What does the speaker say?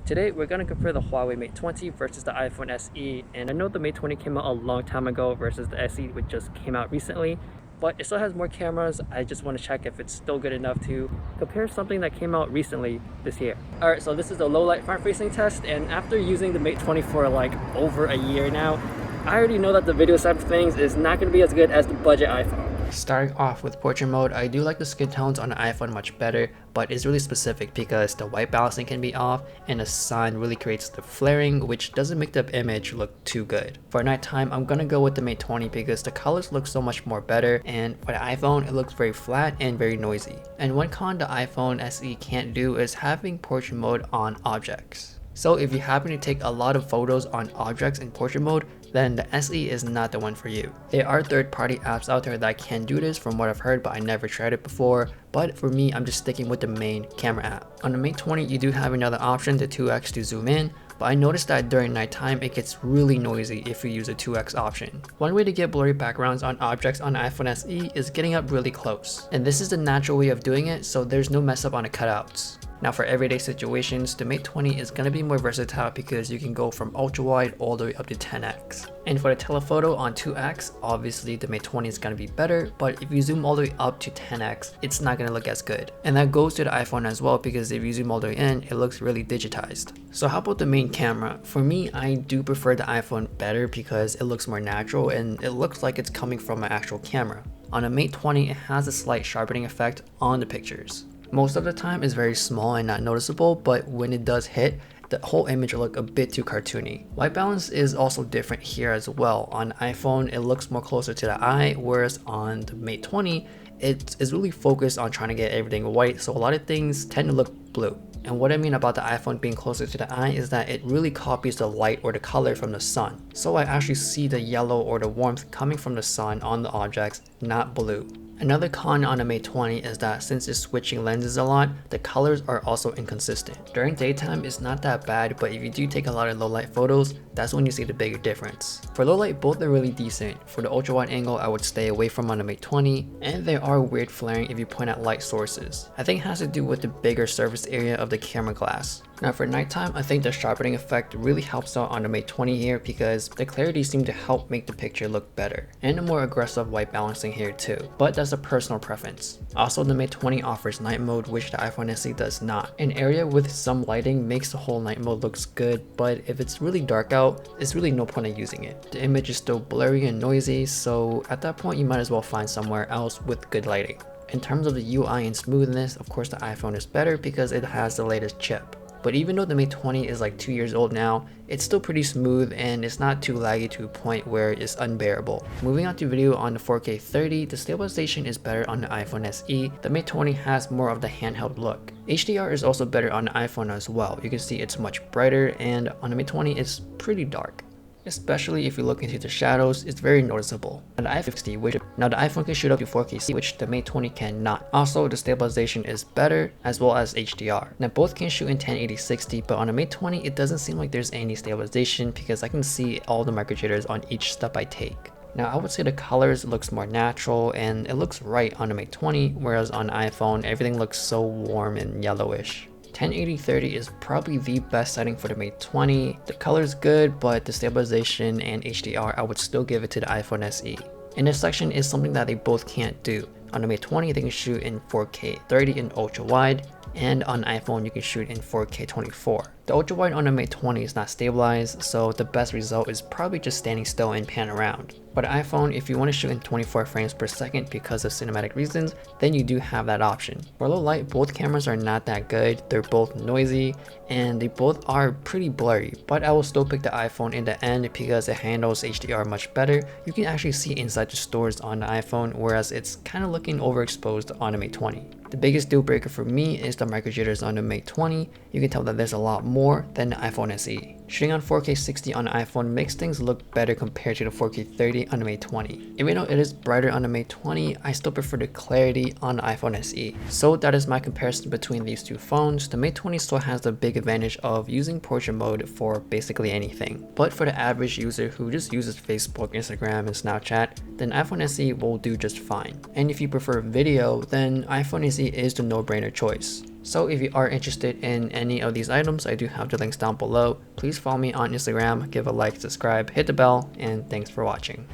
Today we're going to compare the Huawei Mate 20 versus the iPhone SE, and I know the Mate 20 came out a long time ago versus the SE which just came out recently, but it still has more cameras. I just want to check if it's still good enough to compare something that came out recently this year. Alright, so this is the low light front facing test, and after using the Mate 20 for like over a year now, I already know that the video side of things is not going to be as good as the budget iPhone. Starting off with portrait mode, I do like the skin tones on the iPhone much better, but it's really specific because the white balancing can be off and the sun really creates the flaring, which doesn't make the image look too good. For nighttime, I'm gonna go with the Mate 20 because the colors look so much more better, and for the iPhone, it looks very flat and very noisy. And one con the iPhone SE can't do is having portrait mode on objects. So if you happen to take a lot of photos on objects in portrait mode, then the SE is not the one for you. There are third-party apps out there that can do this from what I've heard, but I never tried it before. But for me, I'm just sticking with the main camera app. On the Mate 20, you do have another option, the 2x to zoom in, but I noticed that during nighttime, it gets really noisy if you use the 2x option. One way to get blurry backgrounds on objects on the iPhone SE is getting up really close. And this is the natural way of doing it, so there's no mess up on the cutouts. Now for everyday situations, the Mate 20 is going to be more versatile because you can go from ultra wide all the way up to 10x. And for the telephoto on 2x, obviously the Mate 20 is going to be better, but if you zoom all the way up to 10x, it's not going to look as good. And that goes to the iPhone as well, because if you zoom all the way in, it looks really digitized. So how about the main camera? For me, I do prefer the iPhone better because it looks more natural and it looks like it's coming from an actual camera. On a Mate 20, it has a slight sharpening effect on the pictures. Most of the time it's very small and not noticeable, but when it does hit, the whole image will look a bit too cartoony. White balance is also different here as well. On iPhone, it looks more closer to the eye, whereas on the Mate 20, it is really focused on trying to get everything white, so a lot of things tend to look blue. And what I mean about the iPhone being closer to the eye is that it really copies the light or the color from the sun. So I actually see the yellow or the warmth coming from the sun on the objects, not blue. Another con on the Mate 20 is that since it's switching lenses a lot, the colors are also inconsistent. During daytime, it's not that bad, but if you do take a lot of low light photos, that's when you see the bigger difference. For low light, both are really decent. For the ultra wide angle, I would stay away from on the Mate 20, and there are weird flaring if you point at light sources. I think it has to do with the bigger surface area of the camera glass. Now for nighttime, I think the sharpening effect really helps out on the Mate 20 here because the clarity seemed to help make the picture look better, and a more aggressive white balancing here too, but that's a personal preference. Also, the Mate 20 offers night mode, which the iPhone SE does not. An area with some lighting makes the whole night mode looks good, but if it's really dark out, it's really no point in using it. The image is still blurry and noisy, so at that point you might as well find somewhere else with good lighting. In terms of the UI and smoothness, of course the iPhone is better because it has the latest chip. But even though the Mate 20 is like 2 years old now, it's still pretty smooth and it's not too laggy to a point where it's unbearable. Moving on to video on the 4K 30, the stabilization is better on the iPhone SE. The Mate 20 has more of the handheld look. HDR is also better on the iPhone as well. You can see it's much brighter, and on the Mate 20 it's pretty dark. Especially if you look into the shadows, it's very noticeable. On the iPhone 60, now the iPhone can shoot up to 4K, which the Mate 20 cannot. Also, the stabilization is better as well as HDR. Now both can shoot in 1080-60, but on the Mate 20, it doesn't seem like there's any stabilization because I can see all the micro jitters on each step I take. Now I would say the colors looks more natural and it looks right on the Mate 20, whereas on iPhone, everything looks so warm and yellowish. 1080-30 is probably the best setting for the Mate 20. The color is good, but the stabilization and HDR, I would still give it to the iPhone SE. Intersection is something that they both can't do. On the Mate 20, they can shoot in 4K 30 in ultra wide, and on iPhone you can shoot in 4K 24. The ultra wide on the Mate 20 is not stabilized, so the best result is probably just standing still and pan around. But iPhone, if you want to shoot in 24 frames per second because of cinematic reasons, then you do have that option. For low light, both cameras are not that good. They're both noisy and they both are pretty blurry, but I will still pick the iPhone in the end because it handles HDR much better. You can actually see inside the stores on the iPhone, whereas it's kind of looking overexposed on the Mate 20. The biggest deal breaker for me is the micro jitters on the Mate 20. You can tell that there's a lot more than the iPhone SE. Shooting on 4K 60 on the iPhone makes things look better compared to the 4K 30 on the Mate 20. Even though it is brighter on the Mate 20, I still prefer the clarity on the iPhone SE. So that is my comparison between these two phones. The Mate 20 still has the big advantage of using portrait mode for basically anything. But for the average user who just uses Facebook, Instagram, and Snapchat, then iPhone SE will do just fine. And if you prefer video, then iPhone SE is the no-brainer choice. So if you are interested in any of these items, I do have the links down below. Please follow me on Instagram, give a like, subscribe, hit the bell, and thanks for watching.